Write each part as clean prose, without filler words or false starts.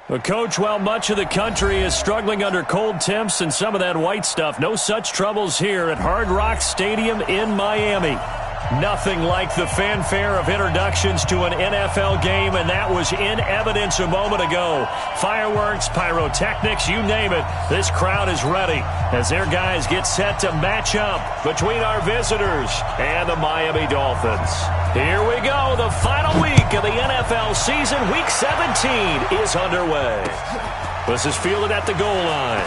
Well, Coach, while much of the country is struggling under cold temps and some of that white stuff, no such troubles here at Hard Rock Stadium in Miami. Nothing like the fanfare of introductions to an NFL game, and that was in evidence a moment ago. Fireworks, pyrotechnics, you name it. This crowd is ready as their guys get set to match up between our visitors and the Miami Dolphins. Here we go. The final week of the NFL season, Week 17, is underway. This is fielded at the goal line.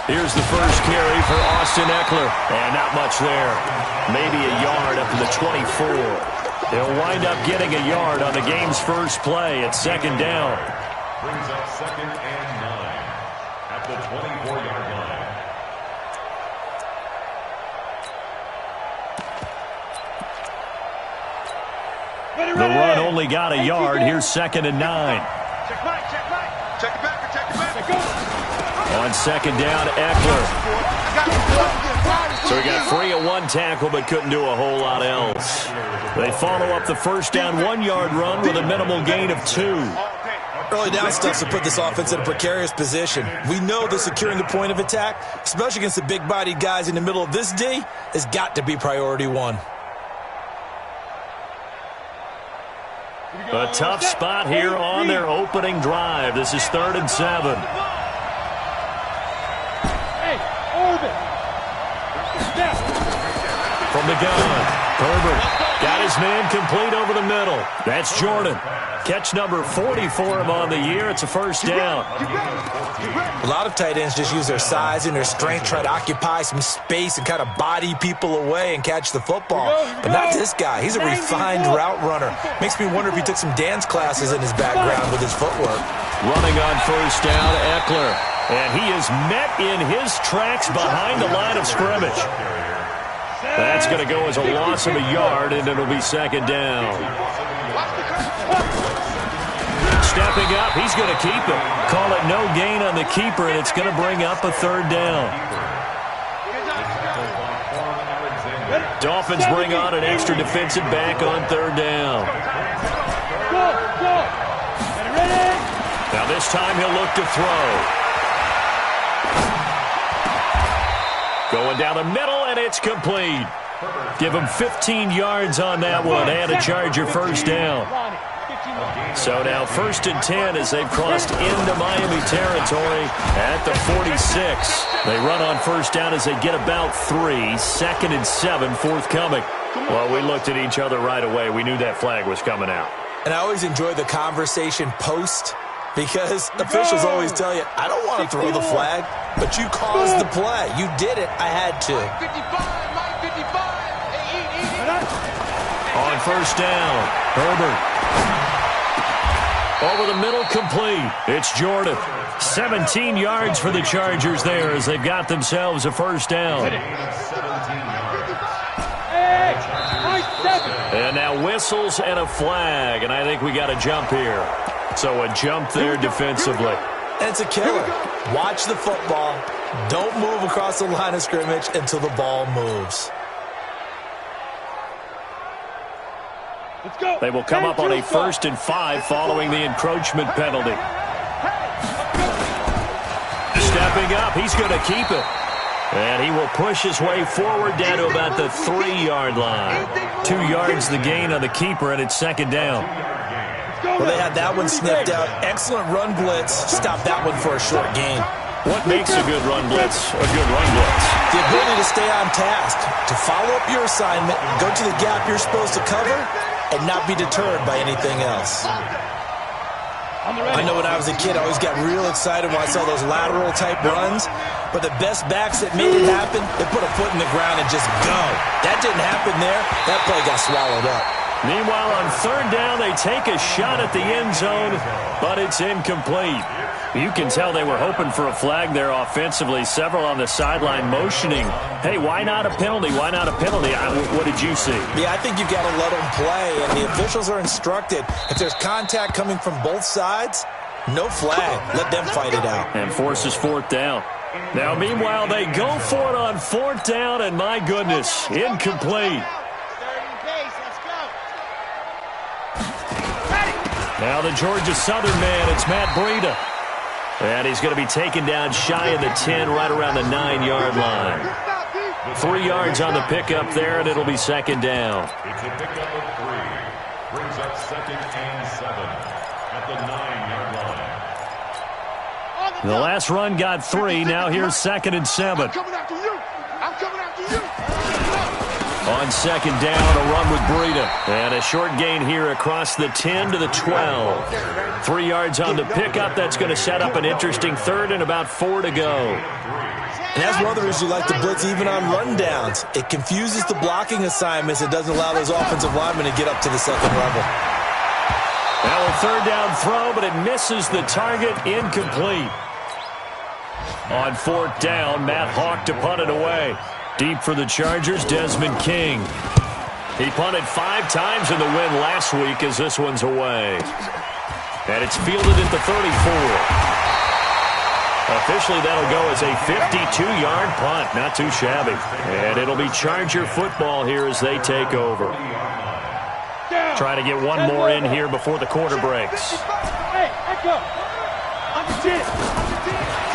Here's the first carry for Austin Eckler, and not much there. Maybe a yard up to the 24. They'll wind up getting a yard on the game's first play at second down. Brings up 2nd and 9 at the 24-yard line. The run only got a yard. Here's 2nd and 9. Check back. Check it back. On second down, Eckler. So he got free of one tackle but couldn't do a whole lot else. They follow up the first down 1-yard run with a minimal gain of 2. Early down stuff to put this offense in a precarious position. We know that securing the point of attack, especially against the big-bodied guys in the middle of this D, has got to be priority 1. A tough spot here on their opening drive. This is 3rd and 7. From the gun, Herbert got his man complete over the middle. That's Jordan. Catch number 40 for him on the year. It's a first down. A lot of tight ends just use their size and their strength, try to occupy some space and kind of body people away and catch the football. But not this guy. He's a refined route runner. Makes me wonder if he took some dance classes in his background with his footwork. Running on first down, Eckler. And he is met in his tracks behind the line of scrimmage. That's going to go as a loss of a yard, and it'll be second down. Stepping up, he's going to keep it. Call it no gain on the keeper, and it's going to bring up a 3rd down. Dolphins bring on an extra defensive back on 3rd down. Now this time he'll look to throw. Going down the middle, and it's complete. Give him 15 yards on that one and a Charger first down. So now 1st and 10 as they've crossed into Miami territory at the 46. They run on first down as they get about 3. 2nd and 7 forthcoming. Well, we looked at each other right away. We knew that flag was coming out. And I always enjoy the conversation post, because officials always tell you, I don't want to throw the flag, but you caused the play. You did it. I had to. On first down, Herbert. Over the middle, complete. It's Jordan. 17 yards for the Chargers there as they've got themselves a first down. And now whistles and a flag, and I think we got a jump here. So a jump there defensively. And it's a killer. Watch the football. Don't move across the line of scrimmage until the ball moves. They will come up on a 1st and 5 following the encroachment penalty. Stepping up, he's going to keep it. And he will push his way forward down to about the 3-yard line. 2 yards the gain on the keeper, and it's second down. Well, they had that one sniffed out. Excellent run blitz. Stop that one for a short gain. What makes a good run blitz a good run blitz? The ability to stay on task, to follow up your assignment, go to the gap you're supposed to cover, and not be deterred by anything else. I know when I was a kid, I always got real excited when I saw those lateral-type runs, but the best backs that made it happen, they put a foot in the ground and just go. That didn't happen there. That play got swallowed up. Meanwhile, on third down, they take a shot at the end zone, but it's incomplete. You can tell they were hoping for a flag there offensively. Several on the sideline motioning, hey, why not a penalty? Why not a penalty? What did you see? Yeah, I think you've got to let them play, and the officials are instructed. If there's contact coming from both sides, no flag. Let them fight it out. And forces fourth down. Now, meanwhile, they go for it on fourth down, and my goodness, incomplete. Now the Georgia Southern man, it's Matt Breida. And he's going to be taken down shy of the 10, right around the 9-yard line. 3 yards on the pickup there, and it'll be second down. It's a pickup of 3. Brings up second and 7 at the 9-yard line. The last run got 3. Now here's second and 7. I'm coming after you. I'm coming after you. On second down, a run with Breida. And a short gain here across the 10 to the 12. 3 yards on the pickup. That's going to set up an interesting third and about 4 to go. And that's one of the reasons you like to blitz even on rundowns. It confuses the blocking assignments. It doesn't allow those offensive linemen to get up to the second level. Now a third down throw, but it misses the target. Incomplete. On fourth down, Matt Hawk to punt it away. Deep for the Chargers, Desmond King. He punted 5 times in the win last week as this one's away. And it's fielded at the 34. Officially, that'll go as a 52-yard punt. Not too shabby. And it'll be Charger football here as they take over. Trying to get one more in here before the quarter breaks.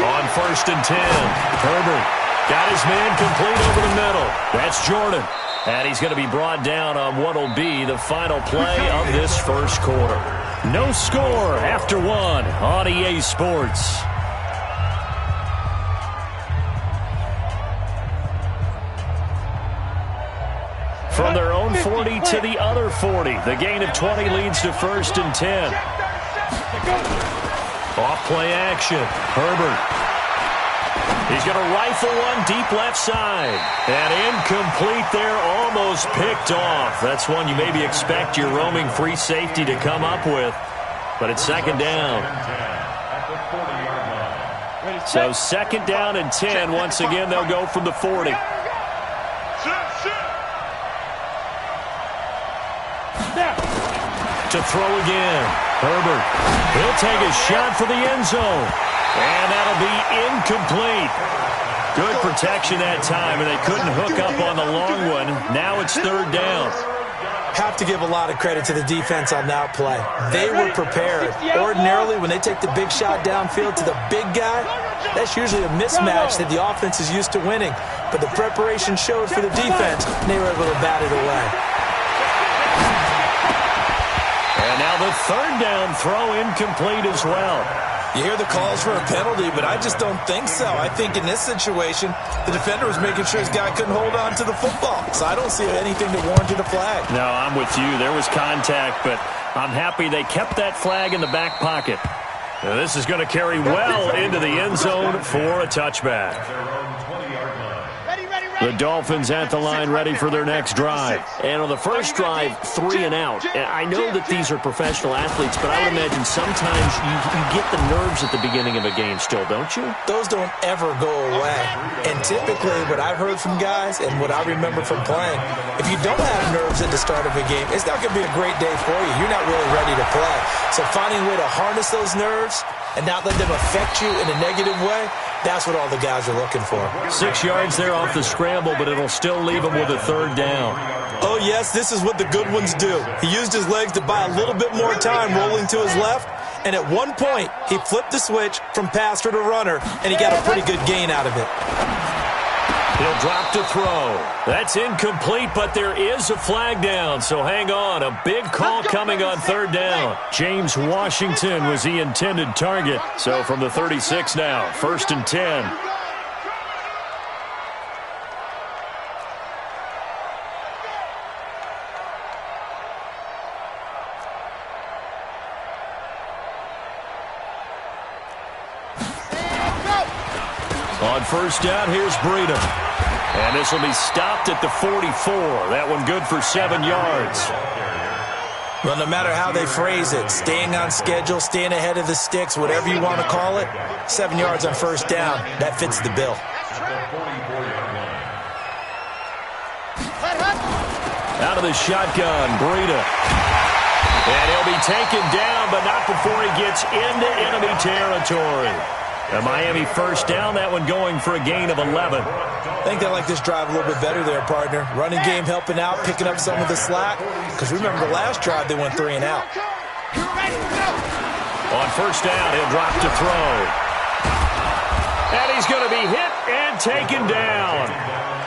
On first and 10, Herbert got his man complete over the middle. That's Jordan. And he's going to be brought down on what will be the final play of this first quarter. No score after 1 on EA Sports. From their own 40 to the other 40. The gain of 20 leads to first and 10. Off play action. Herbert. He's going to rifle one deep left side. And incomplete there, almost picked off. That's one you maybe expect your roaming free safety to come up with. But it's second down. So second down and 10. Once again, they'll go from the 40. To throw again. Herbert. He'll take a shot for the end zone. And that'll be incomplete. Good protection that time, and they couldn't hook up on the long one. Now it's third down. Have to give a lot of credit to the defense on that play. They were prepared. Ordinarily, when they take the big shot downfield to the big guy, that's usually a mismatch that the offense is used to winning. But the preparation showed for the defense, and they were able to bat it away. And now the third down throw incomplete as well. You hear the calls for a penalty, but I just don't think so. I think in this situation, the defender was making sure his guy couldn't hold on to the football. So I don't see anything to warrant a flag. No, I'm with you. There was contact, but I'm happy they kept that flag in the back pocket. Now, this is going to carry well into the end zone for a touchback. The Dolphins at the line ready for their next drive. And on the first drive, 3 and out. I know that these are professional athletes, but I would imagine sometimes you get the nerves at the beginning of a game still, don't you? Those don't ever go away. And typically what I've heard from guys and what I remember from playing, if you don't have nerves at the start of a game, it's not going to be a great day for you. You're not really ready to play. So finding a way to harness those nerves and not let them affect you in a negative way, that's what all the guys are looking for. 6 yards there off the scramble, but it'll still leave him with a third down. Oh, yes, this is what the good ones do. He used his legs to buy a little bit more time rolling to his left, and at one point, he flipped the switch from passer to runner, and he got a pretty good gain out of it. He'll drop to throw. That's incomplete, but there is a flag down, so hang on. A big call coming on third down. James Washington was the intended target. So from the 36 now, first and 10. On first down, here's Breida. And this will be stopped at the 44. That one good for 7 yards. Well, no matter how they phrase it, staying on schedule, staying ahead of the sticks, whatever you want to call it, 7 yards on first down, that fits the bill. Out of the shotgun, Breida. And he'll be taken down, but not before he gets into enemy territory. A Miami first down, that one going for a gain of 11. I think they like this drive a little bit better there, partner. Running game helping out, picking up some of the slack. Because remember the last drive, they went 3 and out. On first down, he'll drop to throw. And he's going to be hit and taken down.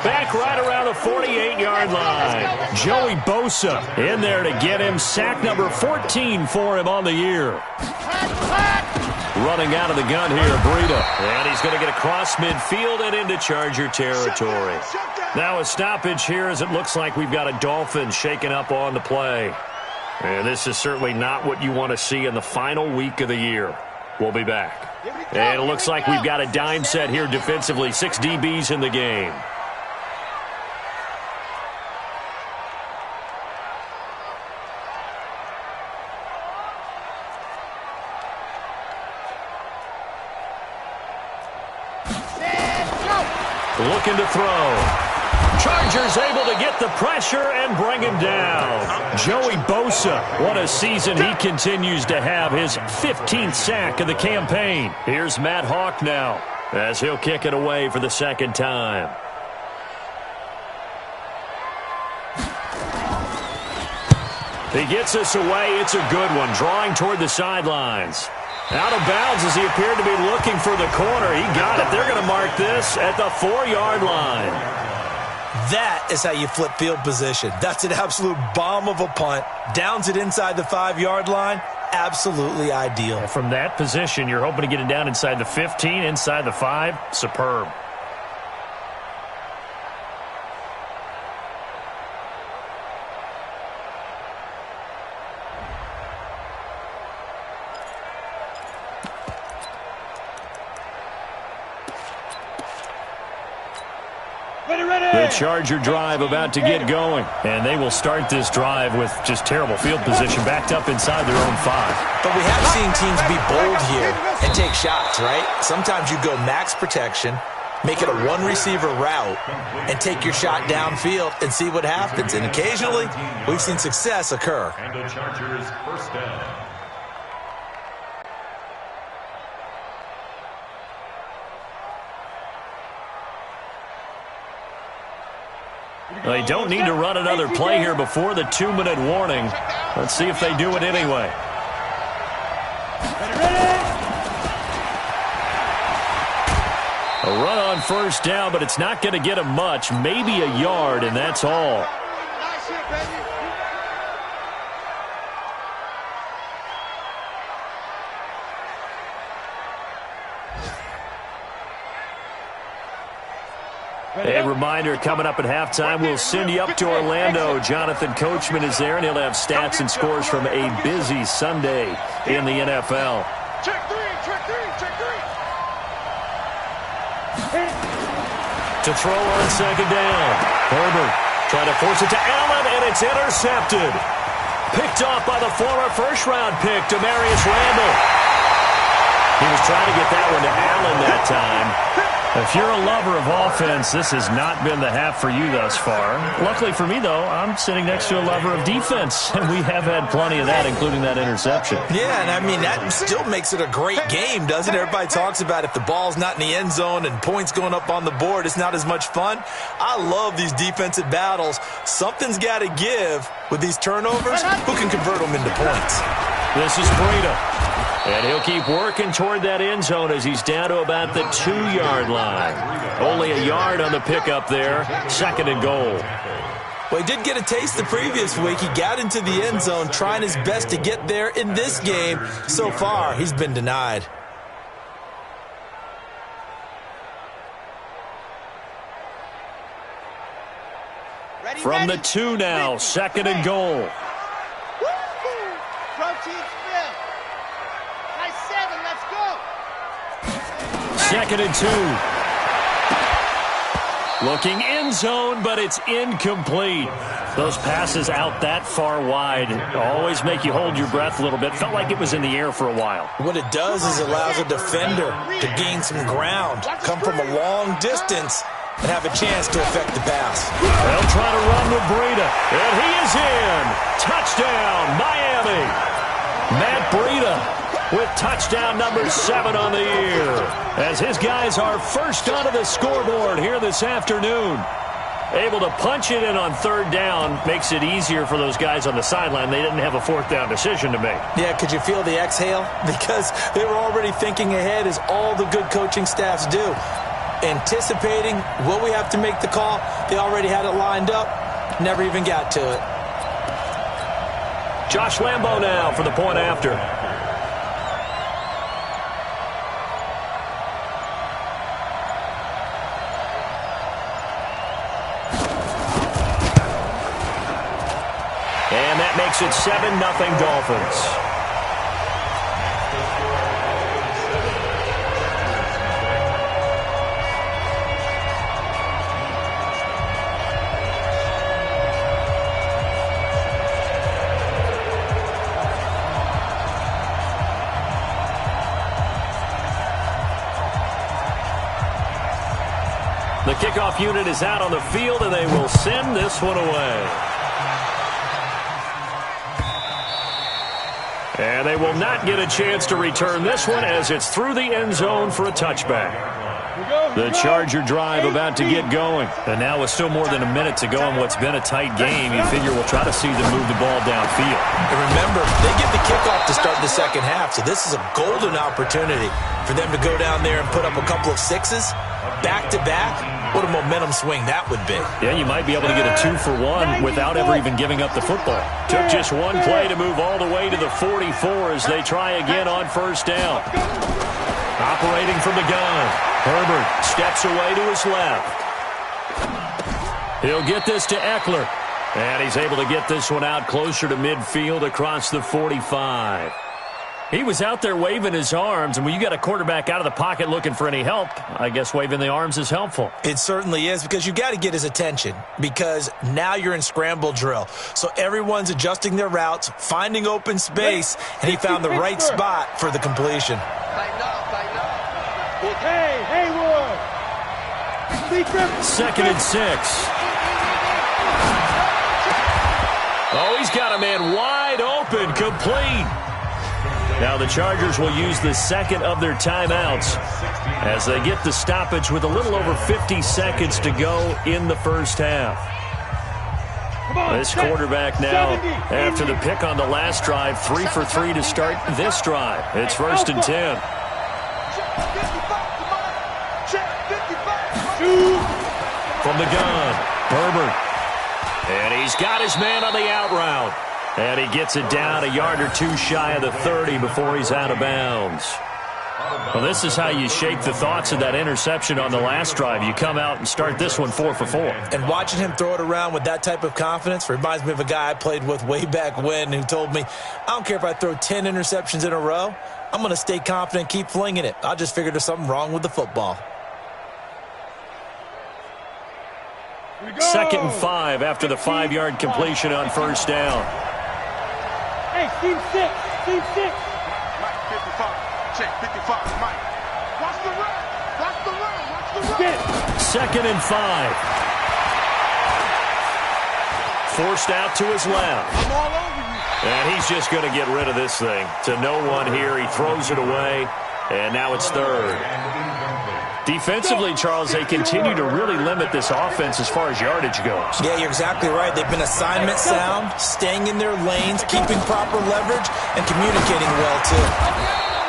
Back right around the 48-yard line. Joey Bosa in there to get him. Sack number 14 for him on the year. Running out of the gun here, Breida. And he's going to get across midfield and into Charger territory. Now a stoppage here as it looks like we've got a Dolphin shaking up on the play. And this is certainly not what you want to see in the final week of the year. We'll be back. And it looks like we've got a dime set here defensively. 6 DBs in the game. Looking to throw. Chargers able to get the pressure and bring him down. Joey Bosa, what a season he continues to have. His 15th sack of the campaign. Here's Matt Hawk now as he'll kick it away for the second time. He gets us away. It's a good one. Drawing toward the sidelines. Out of bounds as he appeared to be looking for the corner. He got it. They're going to mark this at the 4-yard line. That is how you flip field position. That's an absolute bomb of a punt. Downs it inside the 5-yard line. Absolutely ideal. And from that position, you're hoping to get it down inside the 15, inside the 5. Superb. The Charger drive about to get going. And they will start this drive with just terrible field position backed up inside their own 5. But we have seen teams be bold here and take shots, right? Sometimes you go max protection, make it a one-receiver route, and take your shot downfield and see what happens. And occasionally, we've seen success occur. And the Chargers first down. They don't need to run another play here before the 2-minute warning. Let's see if they do it anyway. A run on first down, but it's not going to get him much. Maybe a yard, and that's all. A reminder, coming up at halftime, we'll send you up to Orlando. Jonathan Coachman is there, and he'll have stats and scores from a busy Sunday in the NFL. Check three. To throw on second down. Herbert trying to force it to Allen, and it's intercepted. Picked off by the former first-round pick, Demarius Randall. He was trying to get that one to Allen that time. If you're a lover of offense, this has not been the half for you thus far. Luckily for me, though, I'm sitting next to a lover of defense, and we have had plenty of that, including that interception. Yeah, and I mean, that still makes it a great game, doesn't it? Everybody talks about if the ball's not in the end zone and points going up on the board, it's not as much fun. I love these defensive battles. Something's got to give with these turnovers. Who can convert them into points? This is Breida. And he'll keep working toward that end zone as he's down to about the 2-yard line. Only a yard on the pickup there. 2nd and goal. Well, he did get a taste the previous week. He got into the end zone trying his best to get there in this game. So far, he's been denied. From the 2 now, 2nd and goal. Second and 2. Looking end zone, but it's incomplete. Those passes out that far wide always make you hold your breath a little bit. Felt like it was in the air for a while. What it does is it allows a defender to gain some ground, come from a long distance, and have a chance to affect the pass. They'll try to run with Breida, and he is in. Touchdown, Miami. Matt Breida with touchdown number 7 on the year, as his guys are first onto the scoreboard here this afternoon. Able to punch it in on 3rd down makes it easier for those guys on the sideline. They didn't have a 4th down decision to make. Yeah, could you feel the exhale? Because they were already thinking ahead, as all the good coaching staffs do. Anticipating what we have to make the call. They already had it lined up. Never even got to it. Josh Lambo now for the point after. And that makes it 7-0 Dolphins. The kickoff unit is out on the field, and they will send this one away. And they will not get a chance to return this one, as it's through the end zone for a touchback. The Charger drive about to get going. And now with still more than a minute to go in what's been a tight game, you figure we'll try to see them move the ball downfield. And remember, they get the kickoff to start the second half, so this is a golden opportunity for them to go down there and put up a couple of 6s back-to-back. What a momentum swing that would be. Yeah, you might be able to get a 2-for-1 without ever even giving up the football. Took just one play to move all the way to the 44 as they try again on 1st down. Operating from the gun, Herbert steps away to his left. He'll get this to Eckler, and he's able to get this one out closer to midfield across the 45. He was out there waving his arms, and when you got a quarterback out of the pocket looking for any help, I guess waving the arms is helpful. It certainly is, because you got to get his attention, because now you're in scramble drill. So everyone's adjusting their routes, finding open space, and he found the right spot for the completion. Hey, Haywood! 2nd and 6. Oh, he's got a man wide open, complete. Now the Chargers will use the 2nd of their timeouts as they get the stoppage with a little over 50 seconds to go in the 1st half. This quarterback now, after the pick on the last drive, 3 for 3 to start this drive. It's 1st and 10. From the gun, Herbert. And he's got his man on the out route. And he gets it down a yard or 2 shy of the 30 before he's out of bounds. Well, this is how you shake the thoughts of that interception on the last drive. You come out and start this one 4 for 4. And watching him throw it around with that type of confidence reminds me of a guy I played with way back when who told me, I don't care if I throw 10 interceptions in a row. I'm going to stay confident and keep flinging it. I just figured there's something wrong with the football. 2nd and 5 after the 5-yard completion on 1st down. Hey, team 6. Mike, 55. Check, 55. Mike. Watch the run. Watch the run. Watch the run. 2nd and 5. Forced out to his left. I'm all over you. And he's just going to get rid of this thing. To no one here. He throws it away. And now it's 3rd. Defensively, Charles, they continue to really limit this offense as far as yardage goes. Yeah, you're exactly right. They've been assignment sound, staying in their lanes, keeping proper leverage, and communicating well, too.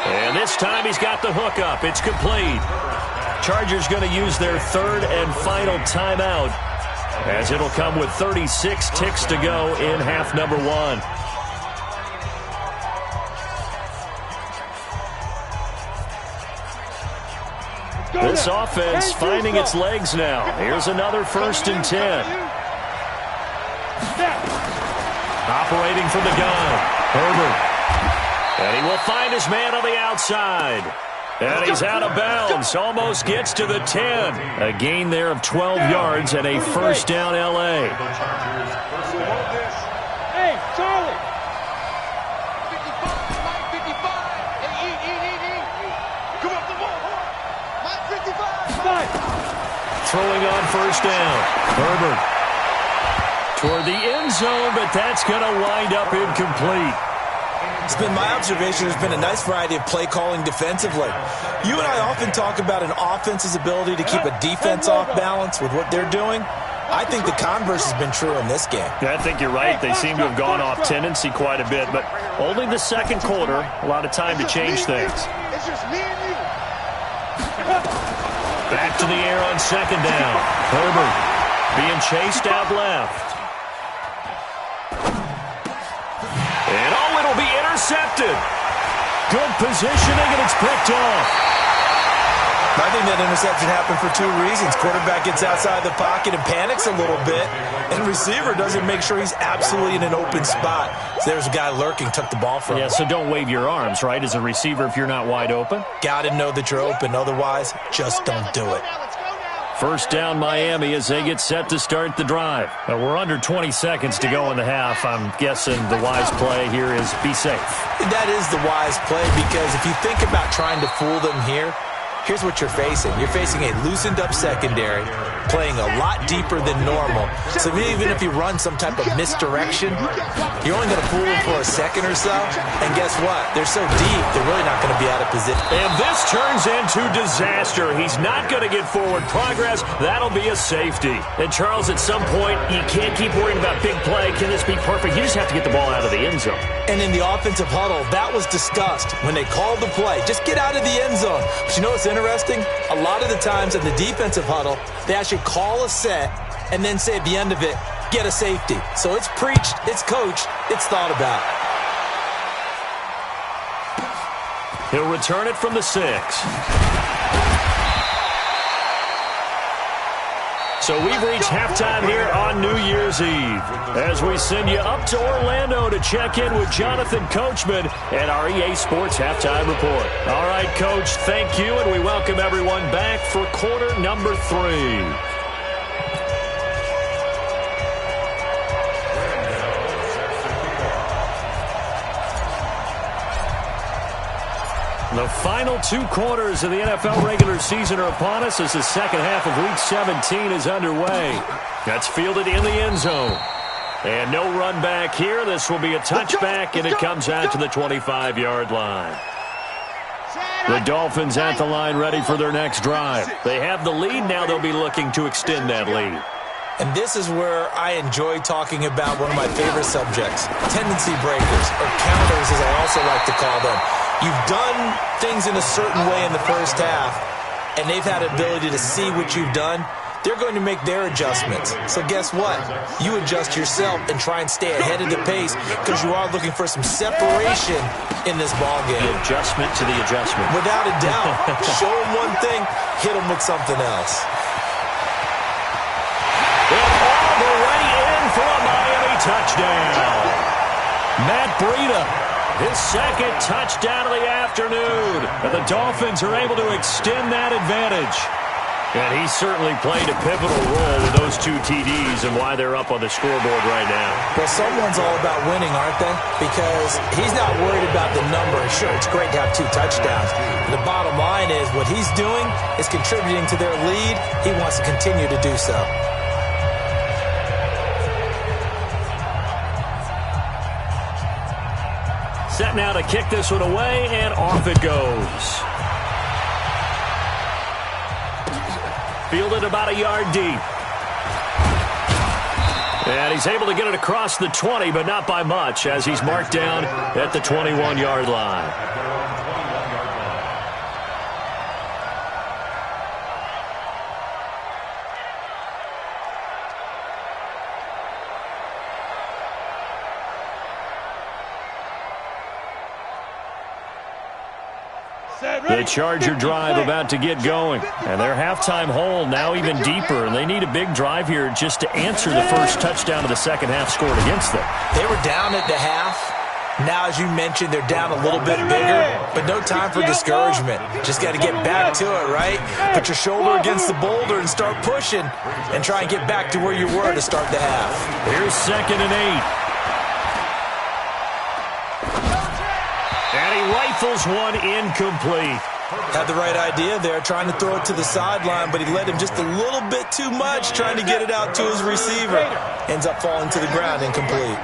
And this time he's got the hook up. It's complete. Chargers going to use their 3rd and final timeout, as it'll come with 36 ticks to go in half number 1. This offense finding its legs now. Here's another 1st and 10. Operating from the gun, Herbert. And he will find his man on the outside. And he's out of bounds. Almost gets to the 10. A gain there of 12 yards and a first down L.A. Hey, Charlie. 55. Come on, come on. Mike 55. Throwing on first down. Herbert toward the end zone, but that's going to wind up incomplete. It's been my observation there's been a nice variety of play calling defensively. You and I often talk about an offense's ability to keep a defense off balance with what they're doing. I think the converse has been true in this game. Yeah, I think you're right. They seem to have gone off tendency quite a bit, but only the second quarter, a lot of time to change things. It's just me and you. Back to the air on second down. Herbert being chased out left. And oh, it'll be intercepted. Good positioning, and it's picked off. I think that interception happened for two reasons. Quarterback gets outside the pocket and panics a little bit, and receiver doesn't make sure he's absolutely in an open spot. So there's a guy lurking, took the ball from him. Yeah, so don't wave your arms, right, as a receiver if you're not wide open. Got to know that you're open. Otherwise, just don't do it. First down Miami as they get set to start the drive. We're under 20 seconds to go in the half. I'm guessing the wise play here is be safe. That is the wise play, because if you think about trying to fool them here, here's what you're facing. You're facing a loosened up secondary, playing a lot deeper than normal. So even if you run some type of misdirection, you're only going to fool them for a second or so. And guess what? They're so deep, they're really not going to be out of position. And this turns into disaster. He's not going to get forward progress. That'll be a safety. And Charles, at some point, you can't keep worrying about big play. Can this be perfect? You just have to get the ball out of the end zone. And in the offensive huddle, that was discussed when they called the play. Just get out of the end zone. But you know what's interesting? A lot of the times in the defensive huddle, they actually call a set and then say at the end of it, get a safety. So it's preached, it's coached, it's thought about. He'll return it from the 6. So we've reached halftime here on New Year's Eve as we send you up to Orlando to check in with Jonathan Coachman at our EA Sports Halftime Report. All right, Coach, thank you, and we welcome everyone back for quarter number 3. The final 2 quarters of the NFL regular season are upon us as the second half of Week 17 is underway. That's fielded in the end zone. And no run back here. This will be a touchback, and it comes out to the 25-yard line. The Dolphins at the line ready for their next drive. They have the lead. Now they'll be looking to extend that lead. And this is where I enjoy talking about one of my favorite subjects, tendency breakers, or counters as I also like to call them. You've done things in a certain way in the first half, and they've had ability to see what you've done. They're going to make their adjustments. So guess what? You adjust yourself and try and stay ahead of the pace because you are looking for some separation in this ballgame. The adjustment to the adjustment. Without a doubt. Show them one thing, hit them with something else. And all the way in for a Miami touchdown. Matt Breida. His second touchdown of the afternoon. And the Dolphins are able to extend that advantage. And he certainly played a pivotal role with those 2 TDs and why they're up on the scoreboard right now. Well, someone's all about winning, aren't they? Because he's not worried about the number. Sure, it's great to have 2 touchdowns. The bottom line is what he's doing is contributing to their lead. He wants to continue to do so. Set now to kick this one away, and off it goes. Fielded about a yard deep. And he's able to get it across the 20, but not by much, as he's marked down at the 21-yard line. The Charger drive about to get going. And their halftime hole now even deeper. And they need a big drive here just to answer the first touchdown of the second half scored against them. They were down at the half, Now, as you mentioned, they're down a little bit bigger, but no time for discouragement. Just got to get back to it, right? Put your shoulder against the boulder and start pushing and try and get back to where you were to start the half. Here's 2nd and 8. And he rifles one incomplete. Had the right idea there, trying to throw it to the sideline, but he led him just a little bit too much, trying to get it out to his receiver. Ends up falling to the ground, incomplete.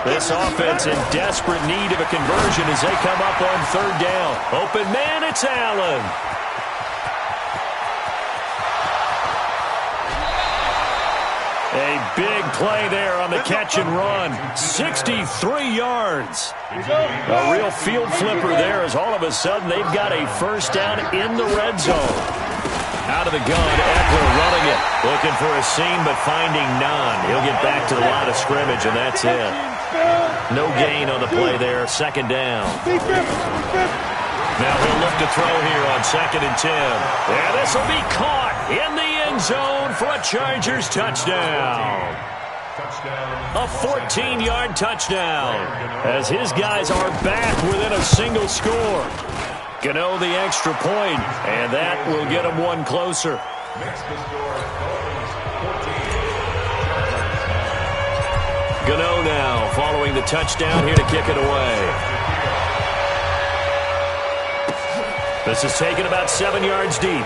This offense in desperate need of a conversion as they come up on 3rd down. Open man, it's Allen. A big play there on the catch and run. 63 yards. A real field flipper there as all of a sudden they've got a 1st down in the red zone. Out of the gun, Eckler running it. Looking for a seam, but finding none. He'll get back to the line of scrimmage, and that's it. No gain on the play there. 2nd down. Now he'll look to throw here on 2nd and 10. And this will be caught in the end zone for a Chargers touchdown. A 14-yard touchdown as his guys are back within a single score. Gano the extra point, and that will get him one closer. Gano now following the touchdown here to kick it away. This is taken about 7 yards deep.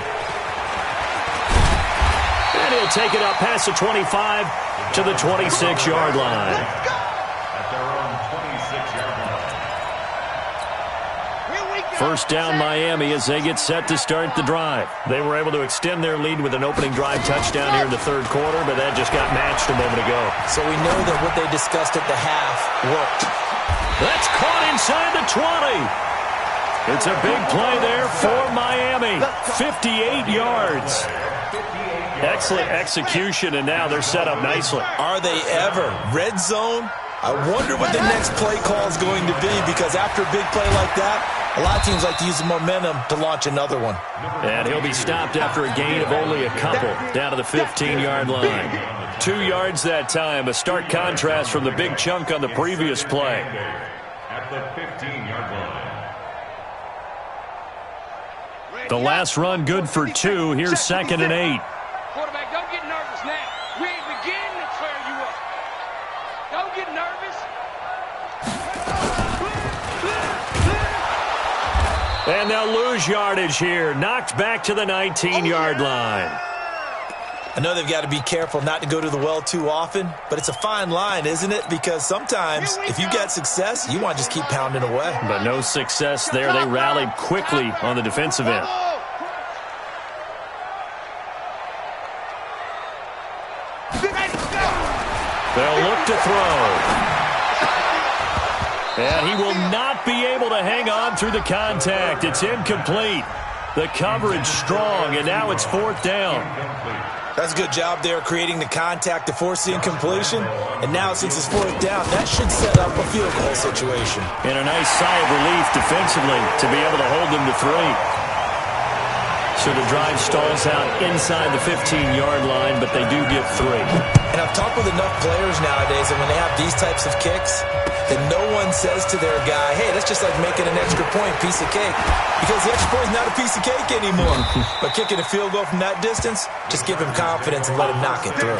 And he'll take it up past the 25 to the 26-yard line. At their own 26-yard line. 1st down Miami as they get set to start the drive. They were able to extend their lead with an opening drive touchdown here in the 3rd quarter, but that just got matched a moment ago. So we know that what they discussed at the half worked. That's caught inside the 20. It's a big play there for Miami. 58 yards. Excellent execution, and now they're set up nicely. Are they ever? Red zone? I wonder what the next play call is going to be, because after a big play like that, a lot of teams like to use the momentum to launch another one. And he'll be stopped after a gain of only a couple down to the 15-yard line. 2 yards that time, a stark contrast from the big chunk on the previous play. At the 15-yard line. The last run good for 2. Here's 2nd and 8. Quarterback, don't get nervous now. We ain't beginning to tear you up. Don't get nervous. And they'll lose yardage here. Knocked back to the 19-yard line. I know they've got to be careful not to go to the well too often, but it's a fine line, isn't it? Because sometimes if you get success, you want to just keep pounding away. But no success there. They rallied quickly on the defensive end. They'll look to throw. And he will not be able to hang on through the contact. It's incomplete. The coverage strong, and now it's 4th down. That's a good job there creating the contact to force the incompletion. And now since it's 4th down, that should set up a field goal situation. And a nice sigh of relief defensively to be able to hold them to 3. So the drive stalls out inside the 15-yard line, but they do get 3. And I've talked with enough players nowadays, and when they have these types of kicks, then no one says to their guy, hey, that's just like making an extra point, piece of cake. Because the extra point is not a piece of cake anymore. But kicking a field goal from that distance, just give him confidence and let him knock it through.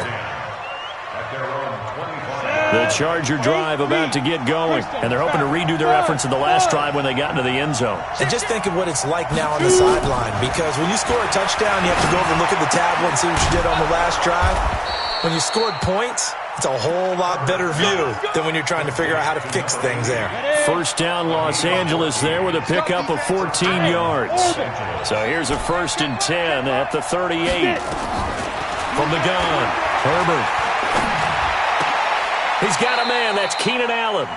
The Charger drive about to get going, and they're hoping to redo their efforts in the last drive when they got into the end zone. And just think of what it's like now on the sideline, because when you score a touchdown, you have to go over and look at the tablet and see what you did on the last drive. When you scored points, it's a whole lot better view than when you're trying to figure out how to fix things there. 1st down Los Angeles there with a pickup of 14 yards. So here's a 1st and 10 at the 38. From the gun, Herbert. He's got a man. That's Keenan Allen.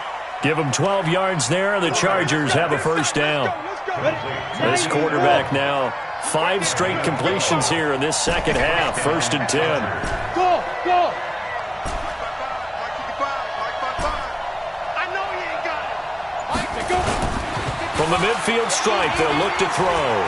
Give him 12 yards there, and the Chargers have a 1st down. This quarterback now, 5 straight completions here in this second half. 1st and 10. Go, go. From the midfield stripe, they'll look to throw.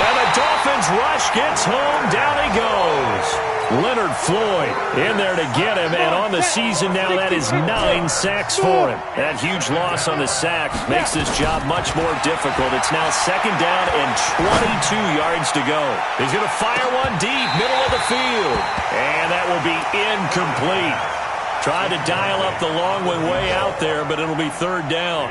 And the Dolphins rush gets home. Down he goes. Leonard Floyd in there to get him, and on the season now, that is 9 sacks for him. That huge loss on the sack makes this job much more difficult. It's now 2nd down and 22 yards to go. He's going to fire one deep, middle of the field, and that will be incomplete. Tried to dial up the long one way out there, but it'll be 3rd down.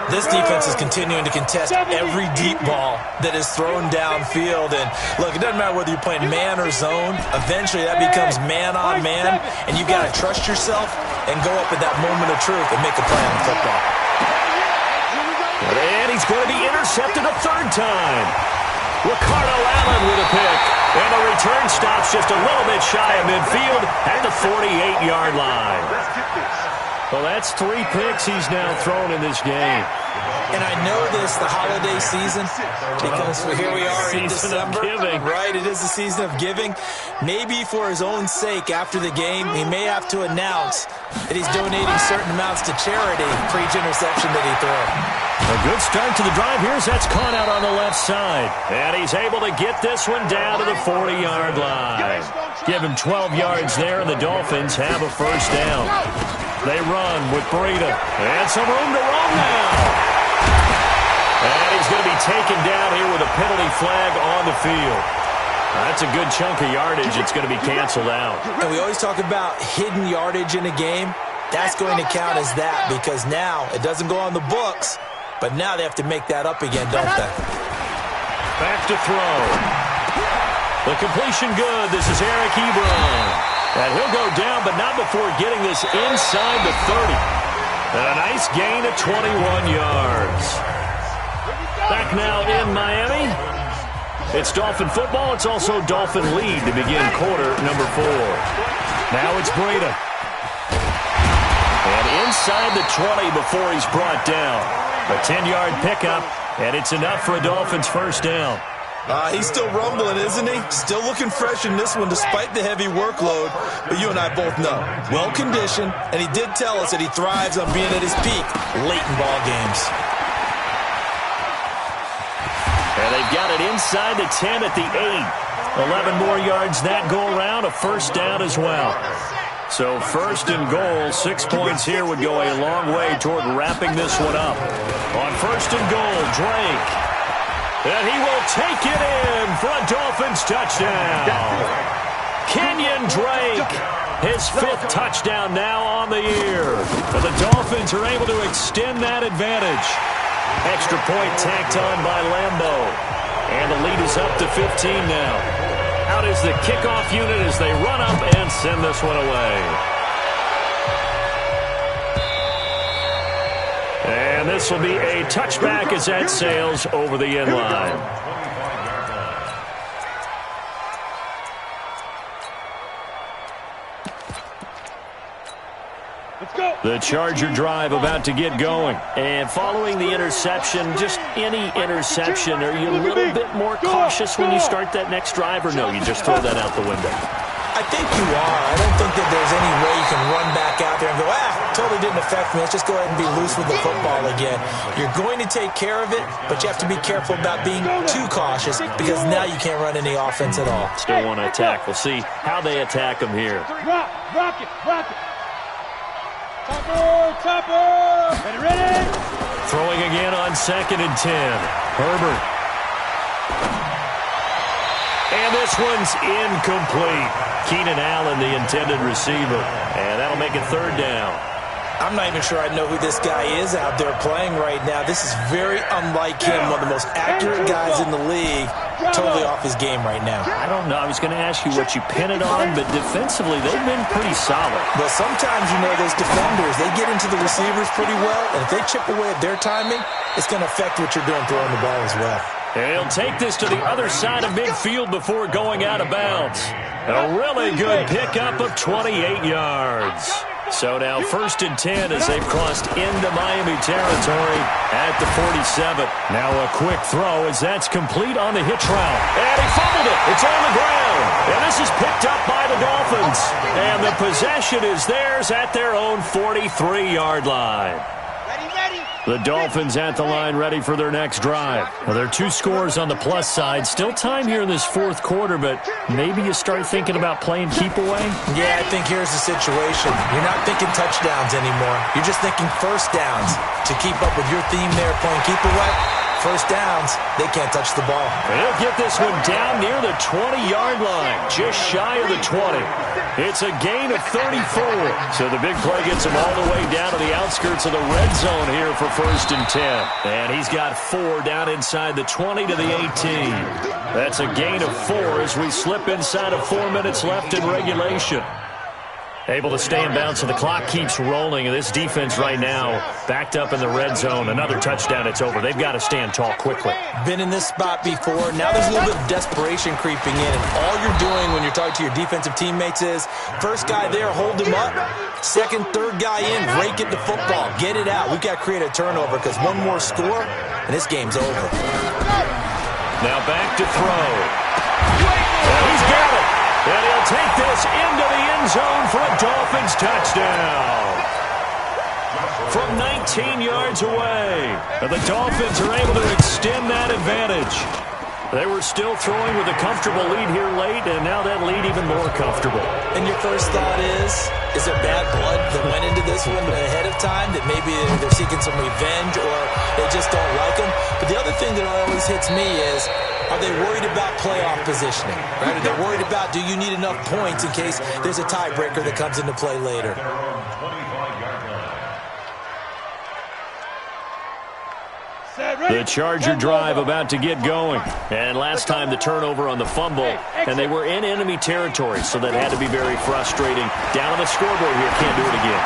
This defense is continuing to contest every deep ball that is thrown downfield. And, look, it doesn't matter whether you're playing man or zone. Eventually, that becomes man-on-man, and you've got to trust yourself and go up at that moment of truth and make a play on the football. And he's going to be intercepted a 3rd time. Ricardo Allen with a pick. And the return stops just a little bit shy of midfield at the 48-yard line. Well, that's 3 picks he's now thrown in this game. And I know this, the holiday season, because here we are in December. Right, it is the season of giving. Maybe for his own sake, after the game, he may have to announce that he's donating certain amounts to charity for each interception that he throws. A good start to the drive. Here's that's caught out on the left side. And he's able to get this one down to the 40-yard line. Give him 12 yards there, and the Dolphins have a 1st down. They run with Breida. And some room to run now. And he's going to be taken down here with a penalty flag on the field. That's a good chunk of yardage. It's going to be canceled out. And we always talk about hidden yardage in a game. That's going to count as that because now it doesn't go on the books, but now they have to make that up again, don't they? Back to throw. The completion good. This is Eric Ebron. And he'll go down, but not before getting this inside the 30. And a nice gain of 21 yards. Back now in Miami. It's Dolphin football. It's also Dolphin lead to begin quarter number 4. Now it's Breida. And inside the 20 before he's brought down. A 10-yard pickup, and it's enough for a Dolphins 1st down. He's still rumbling, isn't he? Still looking fresh in this one despite the heavy workload. But you and I both know, well-conditioned, and he did tell us that he thrives on being at his peak late in ball games. And they've got it inside the 10 at the 8. 11 more yards that go around, a 1st down as well. So 1st and goal, 6 points here would go a long way toward wrapping this one up. On 1st and goal, Drake. And he will take it in for a Dolphins touchdown. Kenyon Drake, his 5th touchdown now on the year. And the Dolphins are able to extend that advantage. Extra point tacked on by Lambo. And the lead is up to 15 now. Out is the kickoff unit as they run up and send this one away. And this will be a touchback as that sails over the end line. The Charger drive about to get going. And following the interception, just any interception, are you a little bit more cautious when you start that next drive, or no, you just throw that out the window? I think you are. I don't think that there's any way you can run back out there and go, totally didn't affect me. Let's just go ahead and be loose with the football again. You're going to take care of it, but you have to be careful about being too cautious because now you can't run any offense at all. Still want to attack. We'll see how they attack them here. Rock it. Topper. Ready. Throwing again on 2nd and 10. Herbert. And this one's incomplete. Keenan Allen, the intended receiver. And that'll make it 3rd down. I'm not even sure I know who this guy is out there playing right now. This is very unlike him, one of the most accurate guys in the league. Totally off his game right now. I don't know. I was going to ask you what you pin it on, but defensively, they've been pretty solid. Well, sometimes, those defenders, they get into the receivers pretty well, and if they chip away at their timing, it's going to affect what you're doing throwing the ball as well. And he'll take this to the other side of midfield before going out of bounds. A really good pickup of 28 yards. So now 1st and 10 as they've crossed into Miami territory at the 47. Now a quick throw as that's complete on the hitch route. And he fumbled it. It's on the ground. And this is picked up by the Dolphins. And the possession is theirs at their own 43-yard line. Ready. The Dolphins at the line ready for their next drive. Well, there are 2 scores on the plus side. Still time here in this fourth quarter, but maybe you start thinking about playing keep away? Yeah, I think here's the situation. You're not thinking touchdowns anymore. You're just thinking first downs. To keep up with your theme there, playing keep away, first downs, they can't touch the ball. They'll get this one down near the 20-yard line, just shy of the 20. It's a gain of 34. So the big play gets him all the way down to the outskirts of the red zone here for 1st and 10. And he's got 4 down inside the 20 to the 18. That's a gain of 4 as we slip inside of 4 minutes left in regulation. Able to stay in bounds, so the clock keeps rolling. And this defense right now backed up in the red zone. Another touchdown, it's over. They've got to stand tall quickly. Been in this spot before. Now there's a little bit of desperation creeping in. And all you're doing when you're talking to your defensive teammates is, first guy there, hold him up. Second, third guy in, rake it the football. Get it out. We've got to create a turnover because one more score, and this game's over. Now back to throw. And he's got it. And he'll take this into the end zone for a Dolphins touchdown. From 19 yards away, and the Dolphins are able to extend that advantage. They were still throwing with a comfortable lead here late, and now that lead even more comfortable. And your first thought is there bad blood that went into this one ahead of time, that maybe they're seeking some revenge or they just don't like them? But the other thing that always hits me is, are they worried about playoff positioning? Right? Are they worried about, do you need enough points in case there's a tiebreaker that comes into play later? The Charger drive about to get going. And last time the turnover on the fumble, and they were in enemy territory, so that had to be very frustrating. Down on the scoreboard here, can't do it again.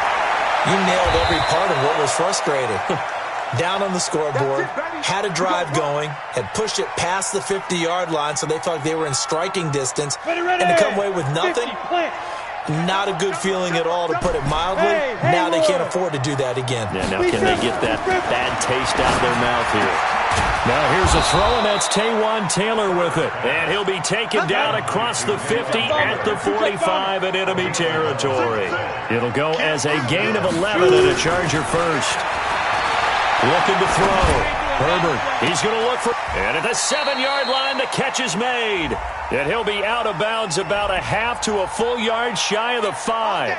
You nailed every part of what was frustrating. Down on the scoreboard, had a drive going, had pushed it past the 50-yard line, so they felt like they were in striking distance, and to come away with nothing, not a good feeling at all, to put it mildly. Now they can't afford to do that again. Yeah, now can they get that bad taste out of their mouth here? Now here's a throw, and that's Taywan Taylor with it. And he'll be taken down across the 50 at the 45 in enemy territory. It'll go as a gain of 11 and a Charger first. Looking to throw. Herbert, he's going to look for... And at the 7-yard line, the catch is made. And he'll be out of bounds about a half to a full yard shy of the 5.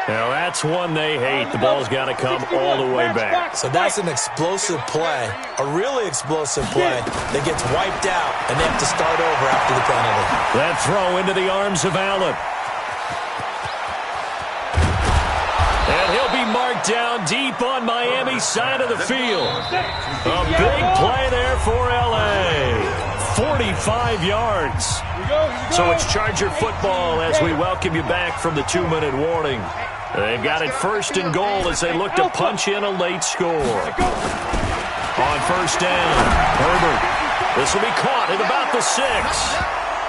Now, that's one they hate. The ball's got to come all the way back. So that's an explosive play, a really explosive play that gets wiped out, and they have to start over after the penalty. That throw into the arms of Allen. And he'll be marked down deep on Miami's side of the field. A big play there for L.A. 45 yards. So it's Charger football as we welcome you back from the 2-minute warning. They've got it 1st and goal as they look to punch in a late score. On 1st down, Herbert. This will be caught at about the 6.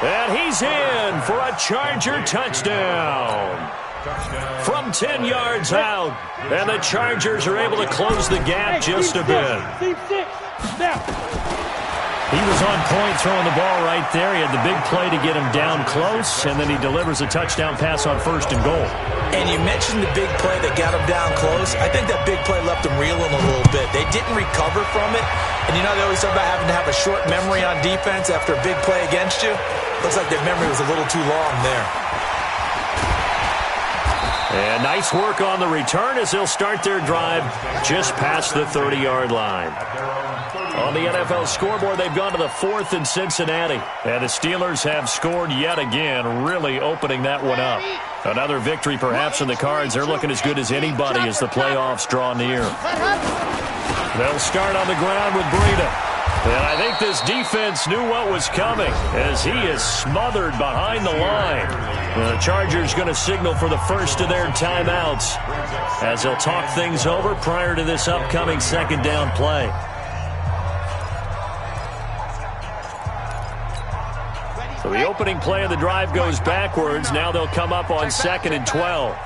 And he's in for a Charger touchdown. From 10 yards out, and the Chargers are able to close the gap just a bit. He was on point throwing the ball right there. He had the big play to get him down close, and then he delivers a touchdown pass on 1st and goal. And you mentioned the big play that got him down close. I think that big play left him reeling a little bit. They didn't recover from it. And you know, they always talk about having to have a short memory on defense after a big play against you. Looks like their memory was a little too long there. And nice work on the return as they'll start their drive just past the 30-yard line. On the NFL scoreboard, they've gone to the 4th in Cincinnati. And the Steelers have scored yet again, really opening that one up. Another victory perhaps in the cards. They're looking as good as anybody as the playoffs draw near. They'll start on the ground with Breida. And I think this defense knew what was coming as he is smothered behind the line. The Chargers going to signal for the first of their timeouts as they'll talk things over prior to this upcoming 2nd down play. So the opening play of the drive goes backwards. Now they'll come up on 2nd and 12.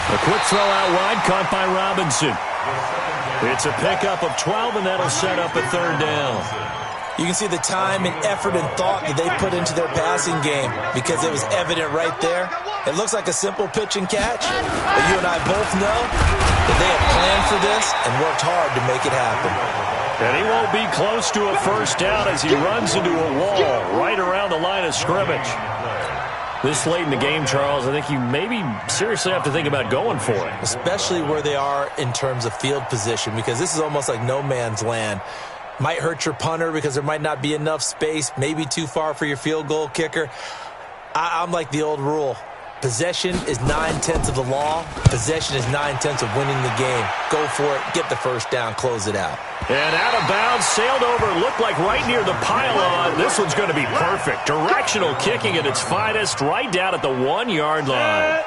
A quick throw out wide, caught by Robinson. It's a pickup of 12, and that'll set up a 3rd down. You can see the time and effort and thought that they put into their passing game because it was evident right there. It looks like a simple pitch and catch, but you and I both know that they have planned for this and worked hard to make it happen. And he won't be close to a first down as he runs into a wall right around the line of scrimmage. This late in the game, Charles, I think you maybe seriously have to think about going for it. Especially where they are in terms of field position, because this is almost like no man's land. Might hurt your punter because there might not be enough space, maybe too far for your field goal kicker. I'm like the old rule. Possession is 9/10 of the law. Possession is 9/10 of winning the game. Go for it. Get the first down. Close it out. And out of bounds, sailed over, looked like right near the pylon. This one's going to be perfect. Directional kicking at its finest, right down at the 1-yard line.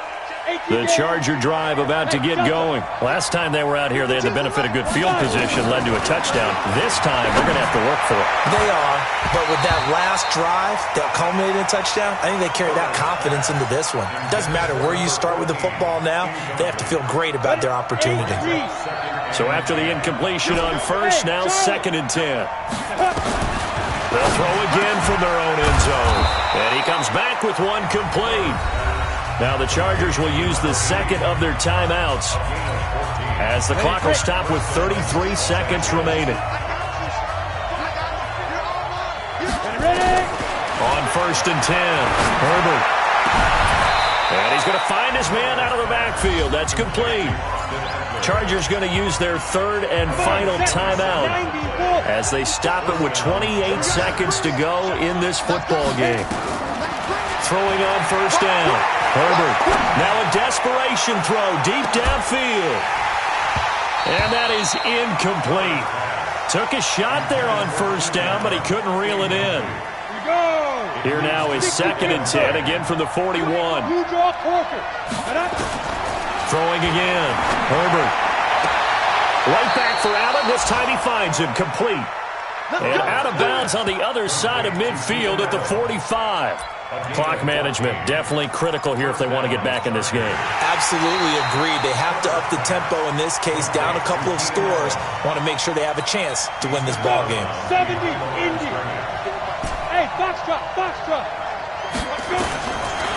The Charger drive about to get going. Last time they were out here, they had the benefit of good field position, led to a touchdown. This time, they're going to have to work for it. They are, but with that last drive that culminated in a touchdown, I think they carried that confidence into this one. It doesn't matter where you start with the football now. They have to feel great about their opportunity. So after the incompletion on first, now 2nd and 10. They'll throw again from their own end zone. And he comes back with one complete. Now the Chargers will use the second of their timeouts as the clock will stop with 33 seconds remaining. On 1st and 10, Herbert. And he's going to find his man out of the backfield. That's complete. Chargers going to use their 3rd and final timeout as they stop it with 28 seconds to go in this football game. Throwing on 1st down. Herbert. Now a desperation throw deep downfield. And that is incomplete. Took a shot there on 1st down, but he couldn't reel it in. Here now is 2nd and 10, again from the 41. Throwing again. Herbert. Right back for Allen. This time he finds him complete. And out of bounds on the other side of midfield at the 45. Clock management definitely critical here if they want to get back in this game. Absolutely agreed. They have to up the tempo in this case, down a couple of scores. Want to make sure they have a chance to win this ball game. 70, Indy. Hey, box drop.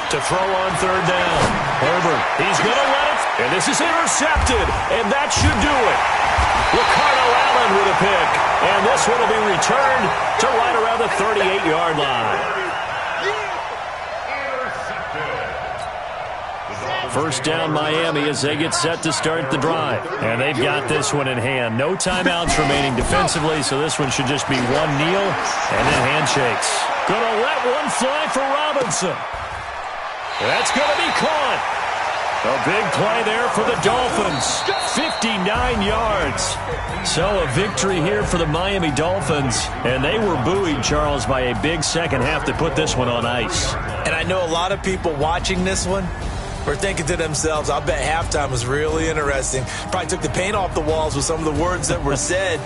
To throw on 3rd down. Herbert, he's going to let it. And this is intercepted. And that should do it. Ricardo Allen with a pick. And this one will be returned to right around the 38-yard line. 1st down Miami as they get set to start the drive. And they've got this one in hand. No timeouts remaining defensively, so this one should just be one kneel and then handshakes. Going to let one fly for Robinson. That's going to be caught. A big play there for the Dolphins. 59 yards. So a victory here for the Miami Dolphins. And they were buoyed, Charles, by a big second half to put this one on ice. And I know a lot of people watching this one were thinking to themselves, I bet halftime was really interesting. Probably took the paint off the walls with some of the words that were said.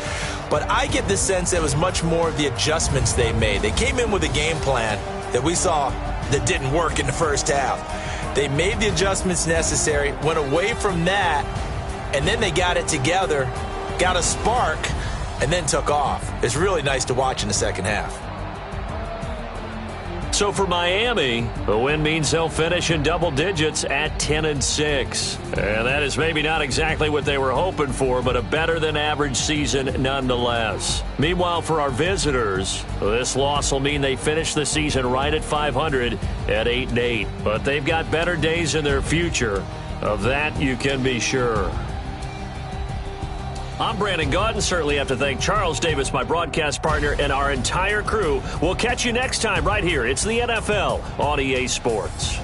But I get the sense it was much more of the adjustments they made. They came in with a game plan that we saw that didn't work in the first half. They made the adjustments necessary, went away from that, and then they got it together, got a spark, and then took off. It's really nice to watch in the second half. So for Miami, the win means they'll finish in double digits at 10-6. And that is maybe not exactly what they were hoping for, but a better than average season nonetheless. Meanwhile, for our visitors, this loss will mean they finish the season right at 500 at 8-8. But they've got better days in their future. Of that you can be sure. I'm Brandon Gaudin. Certainly have to thank Charles Davis, my broadcast partner, and our entire crew. We'll catch you next time right here. It's the NFL on EA Sports.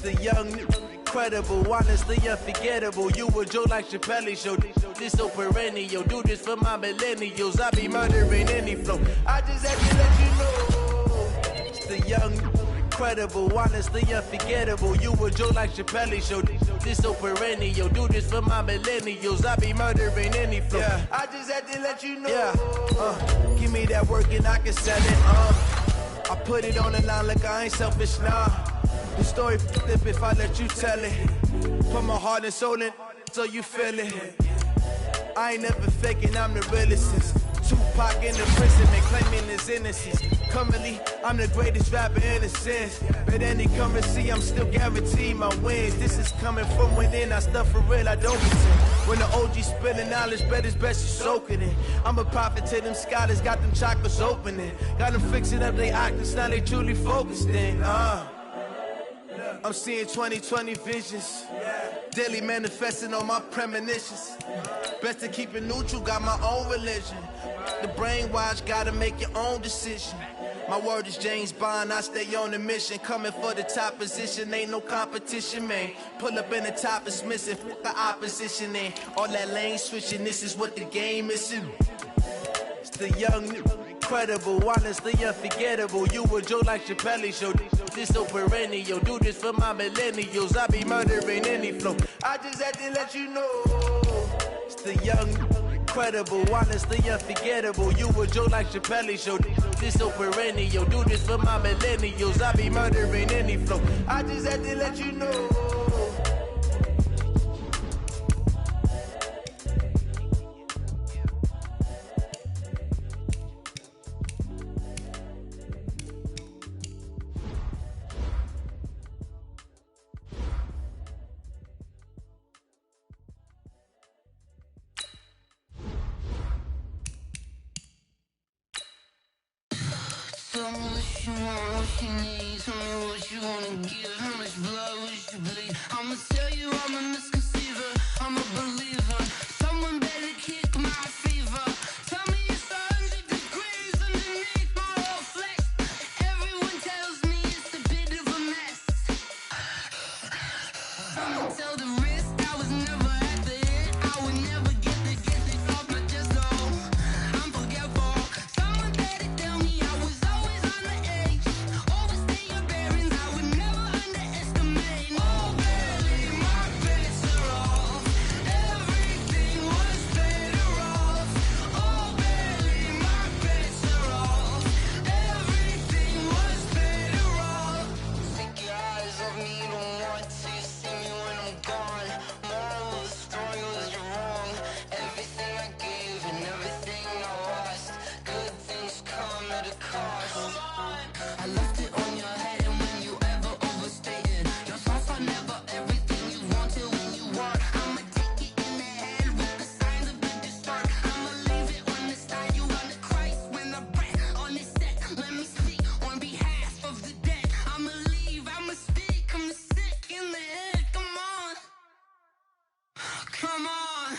The young, incredible, honestly unforgettable. You a Joe like Chappelle show. This so perennial. Do this for my millennials. I be murdering any flow. I just had to let you know. It's the young, incredible, honestly unforgettable. You a Joe like Chappelle show. This so perennial. Do this for my millennials. I be murdering any flow. Yeah. I just had to let you know. Yeah. Give me that work and I can sell it. I put it on the line like I ain't selfish, nah. The story flip if I let you tell it. Put my heart and soul in so you feel it. I ain't never faking, I'm the realest since Tupac in the prison and claiming his innocence. Currently, I'm the greatest rapper in a sense. But any currency, I'm still guaranteed my wins. This is coming from within, I stuff for real, I don't pretend. When the OG spilling knowledge, bet it's best you soak it in. I'm a prophet to them scholars, got them chakras opening. Got them fixing up they octaves, now they truly focused in. I'm seeing 2020 visions. Daily manifesting on my premonitions. Best to keep it neutral, got my own religion. The brainwash, gotta make your own decision. My word is James Bond, I stay on the mission. Coming for the top position, ain't no competition, man. Pull up in the top, it's missing, fuck the opposition, and all that lane switching, this is what the game is. It's the young, incredible, honestly unforgettable. You a Joe like Chappelle show. This so perennial. Do this for my millennials. I be murdering any flow. I just had to let you know. It's the young, incredible, honestly unforgettable. You a Joe like Chappelle show. This so perennial. Do this for my millennials. I be murdering any flow. I just had to let you know. Tell me what you want, what you need. Tell me what you wanna give. How much blood would you bleed? I'ma tell you I'm a misconceiver. I'm a believer. Someone better kick my fever. Tell me it's 100 degrees underneath my whole flesh. Everyone tells me it's a bit of a mess. I'ma tell the risk I was never at the end. I would never get this off my chest. Oh, I'm forgetful. Someone better tell me I was always on the edge. Overstay your bearings, I would never underestimate. Oh, barely, my bets are off. Everything was better off. Oh, barely, my bets are off. Everything was better off. Take your eyes off me, you don't want to see me when I'm gone. Moral of the story was you're wrong. Everything I gave and everything I lost. Good things come at a cost. I left it on your head, and when you ever overstated your thoughts are never everything you wanted when you want. I'ma take it in the head with the signs of the distort. I'ma leave it on the side. You on the Christ when I breath on this set. Let me speak on behalf of the dead. I'ma leave, I'ma speak. I'm sick in the head. Come on, come on.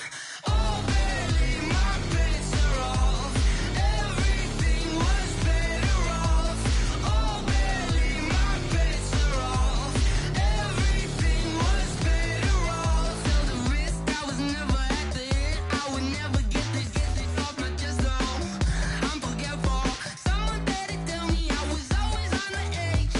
Oh, barely, my bets are off. Everything was better off. Oh, barely, my bets are off. Everything was better off. Tell the risk I was never at the end. I would never get this off my chest. Oh, I'm forgetful. Someone better tell me I was always on the edge.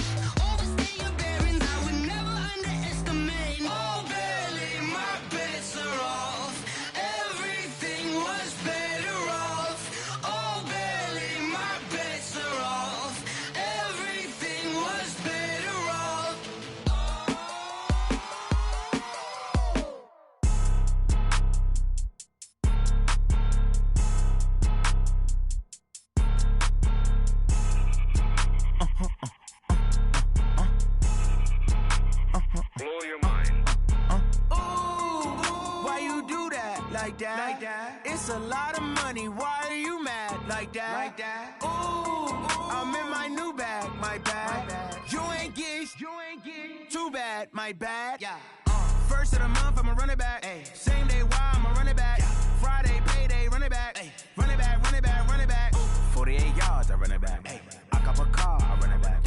Overstay your bearings, I would never underestimate. Oh, barely, my bets are off. Everything was better off. Oh, barely, my bets are off. Everything was better off. Blow your mind. Why you do that? Like that? It's a lot of money. Why are you mad? Like that? Ooh, I'm in my new bag. My bad. You ain't getting too bad. My bad. Yeah. First of the month, I'ma run it back. Ay. Same day, why I'ma run it back. Friday, payday, run it back. Ay. Run it back, run it back, run it back. 48 yards, I run it back. Ay. I cop a car, I run it back.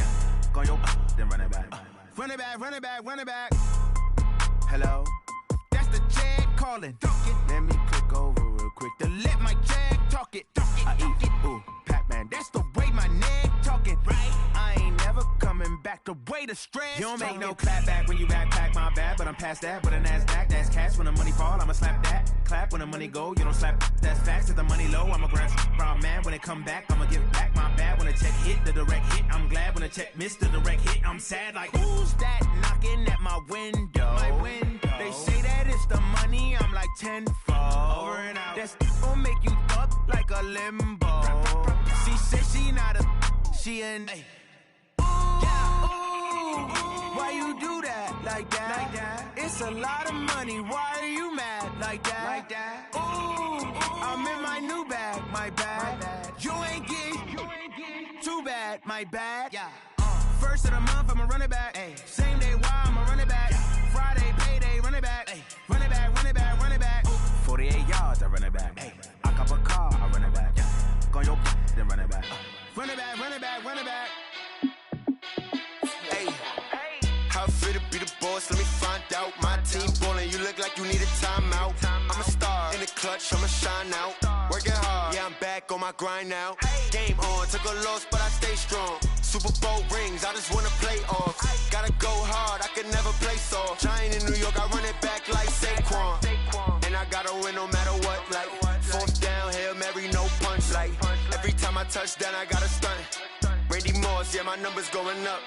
Go your then run it back. Run it back, run it back, run it back. Hello? That's the Jag calling. Let me click over real quick to let my Jag talk it. I eat, ooh, Pac-Man. That's the way my neck talking. Right? I ain't never coming back the way the stress. You don't make no clap back when you backpack, my bad. But I'm past that with a NASDAQ. That's cash. When the money fall, I'ma slap that. Clap when the money go, you don't slap. That's facts. If the money low, I'ma grab brown man. When it come back, I'ma give back my bad. When the check hit, the direct hit, I'm glad. When the check missed the direct hit, I'm sad. Like, who's that knocking at my window? My window. They say that it's the money, I'm like tenfold. Over and out. That's gon' make you up like a limbo. She said she not a, she an. Ooh, yeah. Ooh, why you do that like that? Like that? It's a lot of money. Why are you mad like that? Like that? Ooh, I'm in my new bag, my bad. You ain't getting too bad, my bad. Yeah. First of the month, I'ma run it back. Ay. Same day, why I'ma run it back. Yeah. Friday, payday, run it back. Ay. Run it back, run it back, run it back. 48 yards, I run it back. Ay. I cop a car, I run it back. Yeah. Go on your then run it back. Run it back, run it back, run it back. Hey, how fit to be the boss? Let me find out. My team ballin', you look like you need a timeout. I'm a star in the clutch, I'ma shine out. Working hard, yeah, I'm back on my grind now. Game on, took a loss, but I stay strong. Super Bowl rings, I just wanna play off. Gotta go hard, I can never play soft. Giant in New York, I run it back like Saquon. And I gotta win no matter what, like fourth down, Hail Mary, no punch. Like every time I touch down, I gotta stunt. Randy Moss, yeah, my numbers going up.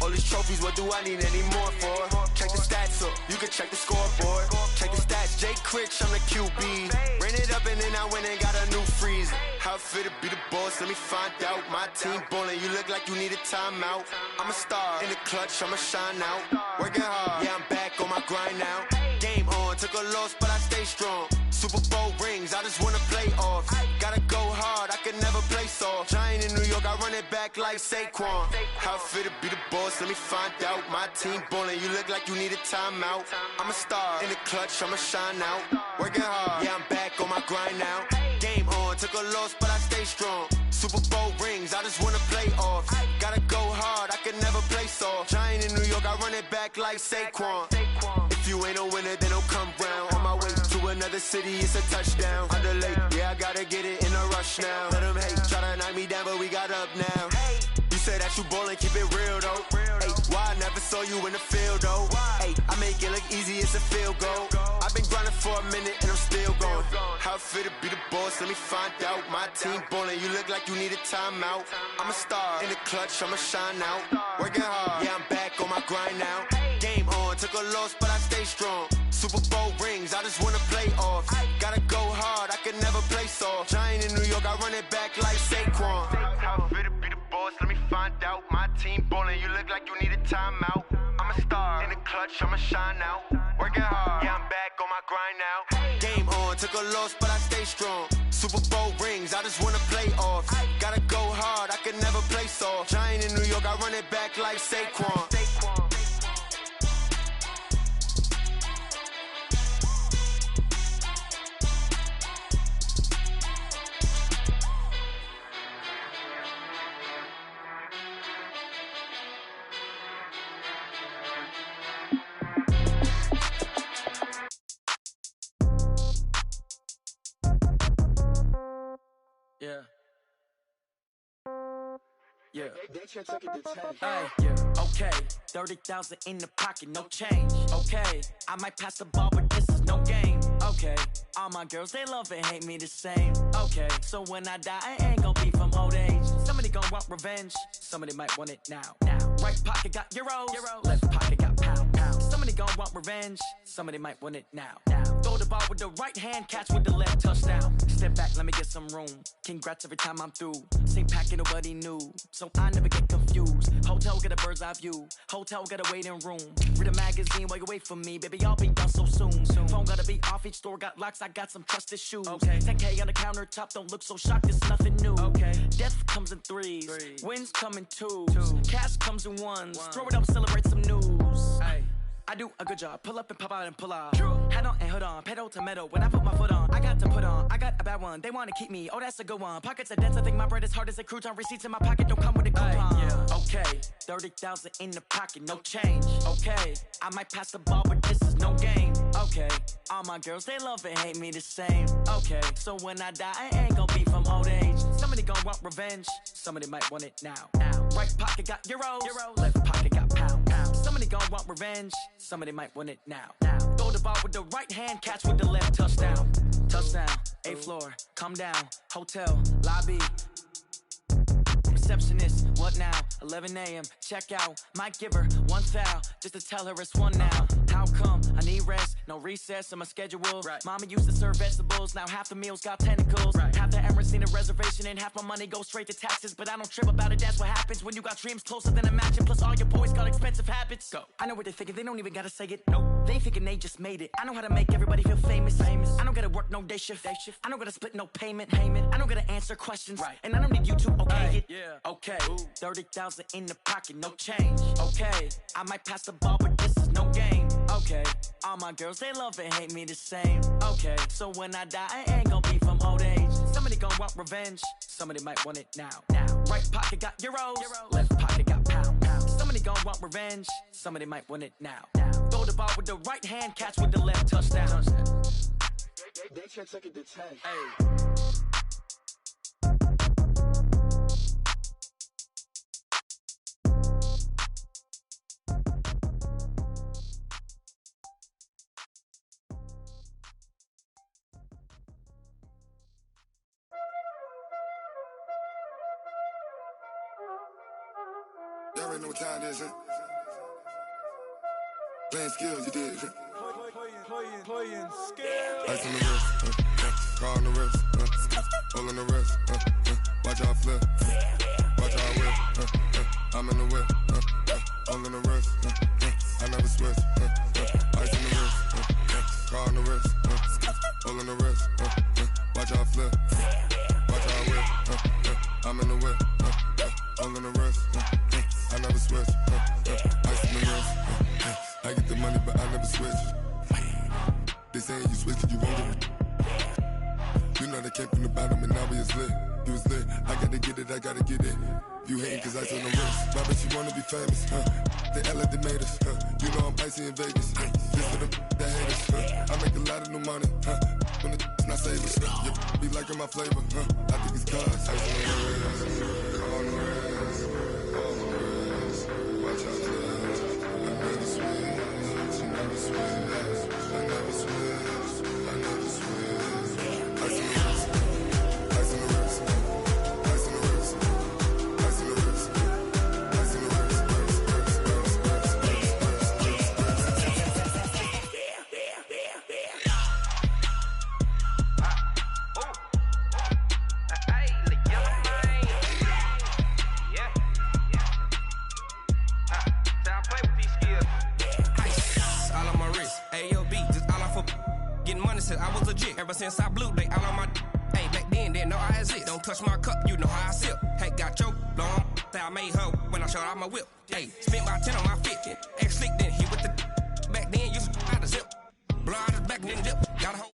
All these trophies, what do I need any more for? Check the stats up, you can check the scoreboard. Check the stats, Jay Critch, I'm the QB. Ran it up and then I went and got a new freeze. How fit to be the boss, let me find out. My team ballin', you look like you need a timeout. I'm a star in the clutch, I'ma shine out. Working hard, yeah, I'm back on my grind now. Game on, took a loss, but I stay strong. Super Bowl rings, I just wanna play off. Gotta go hard, I can never play soft. Giant in New York, I run it back like Saquon. How fit to be the boss, let me find out. My team ballin', you look like you need a timeout. I'm a star in the clutch, I'ma shine out. Working hard, yeah, I'm back on my grind now. Game on, took a loss, but I stay strong. Super Bowl rings, I just wanna play off. Gotta go hard, I can never play soft. Giant in New York, I run it back like Saquon. If you ain't a winner, then don't come round. On my way to another city, it's a touchdown. Underlay, yeah, I gotta get it in a rush now. Let them hate, try to knock me down, but we got up now. You say that you ballin', keep it real though. Hey, why I never saw you in the field though? Hey, I make it look easy, it's a field goal. I've been grinding for a minute and I'm still going. How fit to be the boss, let me find out. My team ballin', you look like you need a timeout. I'm a star in the clutch, I'ma shine out. Working hard, yeah, I'm back on my grind now. Game on, took a loss, but I stay strong. Super Bowl rings, I just wanna play off. Gotta go hard, I can never play soft. Giant in New York, I run it back like Saquon. How fit to be the boss, let me find out. My team ballin', you look like you need a timeout. I'm a star in the clutch, I'ma shine out. Working hard, yeah, I'm back on my grind now. Game on, took a loss, but I stay strong. Super Bowl rings, I just wanna play off. Gotta go hard, I can never play soft. Giant in New York, I run it back like Saquon. Yeah. Yeah. Hey, yeah. Okay. 30,000 in the pocket, no change. Okay. I might pass the ball, but this is no game. Okay. All my girls, they love and hate me the same. Okay. So when I die, I ain't gon' be from old age. Somebody gon' want revenge. Somebody might want it now. Right pocket got euros. Left pocket got pound. Somebody gon' want revenge. Somebody might want it now. Throw the ball with the right hand, catch with the left, touchdown. Step back, let me get some room. Congrats every time I'm through. Same packet, nobody knew. So I never get confused. Hotel get a bird's eye view. Hotel get a waiting room. Read a magazine while you wait for me. Baby, I'll be done so soon. Phone gotta be off, each store got locks. I got some trusted shoes. 10K on the countertop, don't look so shocked, it's nothing new. Death comes in threes. Wins come in twos. Cash comes in ones. Throw it up, celebrate some news. I do a good job, pull up and pop out and pull out. Head on and hood on, pedal to metal. When I put my foot on, I got to put on. I got a bad one, they wanna keep me, oh that's a good one. Pockets are dense, I think my bread is hard as a crouton. Receipts in my pocket don't come with a coupon. Okay, 30,000 in the pocket, no change. Okay, I might pass the ball, but this is no game. Okay, all my girls, they love and hate me the same. Okay, so when I die, I ain't gon' be from old age. Somebody gon' want revenge, somebody might want it now. Right pocket got euros, left pocket got pound. Somebody gon' want revenge, somebody might want it now. Throw the ball with the right hand, catch with the left, touchdown. Touchdown, 8th floor, come down, hotel, lobby. Receptionist, what now? 11 a.m. check out. Might give her one foul just to tell her it's one now. How come? I need rest, no recess in my schedule. Right. Mama used to serve vegetables, now half the meals got tentacles. Right. Half the Emirates seen a reservation and half my money goes straight to taxes. But I don't trip about it, that's what happens when you got dreams closer than a match. And plus all your boys got expensive habits. Go. I know what they're thinking, they don't even gotta say it. Nope. They thinking they just made it. I know how to make everybody feel famous. I don't gotta work no day shift. I don't gotta split no payment. I don't gotta answer questions. Right. And I don't need you to okay it. Yeah. Okay, 30,000 in the pocket, no change. Okay, I might pass the ball, but this is no game. Okay, all my girls, they love and hate me the same. Okay, so when I die, I ain't gon' be from old age. Somebody gon' want revenge, somebody might want it now. Right pocket got euros, left pocket got pound. Somebody gon' want revenge, somebody might want it now. Throw the ball with the right hand, catch with the left, touchdown. They can't take it to 10. Hey. Y'all already know what time it is, huh? Playing skills, you did. Playing skills. Ice on the wrist, car on the wrist, hole in the wrist, watch out flip, watch out whip, I'm in the whip, hole in the wrist, I never switch, ice on the wrist, car on the wrist, hole in the wrist, watch out flip, watch out whip, I'm in the whip, hole in the wrist, I never switch, ice on the wrist, I get the money but I never switch. They saying you switch, you won't get it. You know they came from the bottom and now we is lit. You was lit, I gotta get it, I gotta get it. You hating cause I on the wrist. My bitch, you wanna be famous, They act like they made us, You know I'm icy in Vegas, Just for the that haters, I make a lot of new money, When the not savers, You be liking my flavor, I think it's cause I on the wrist, on the wrist, on the wrist. Watch out, I never switch, I never switch. I never switch, I never switch. Ice on the wrist, ice on the wrist, ice on the wrist, ice on the wrist, ice on the wrist, I was legit. Ever since I blew, they all on my hey, back then, didn't know I exist. Don't touch my cup, you know how I sip. Hey, got your long, I made her when I showed out my whip. Hey, spent about 10 on my 50. Ex-slick, then hit with the back then, used to out the zip. Blow out his back, then dip. Got a hoe.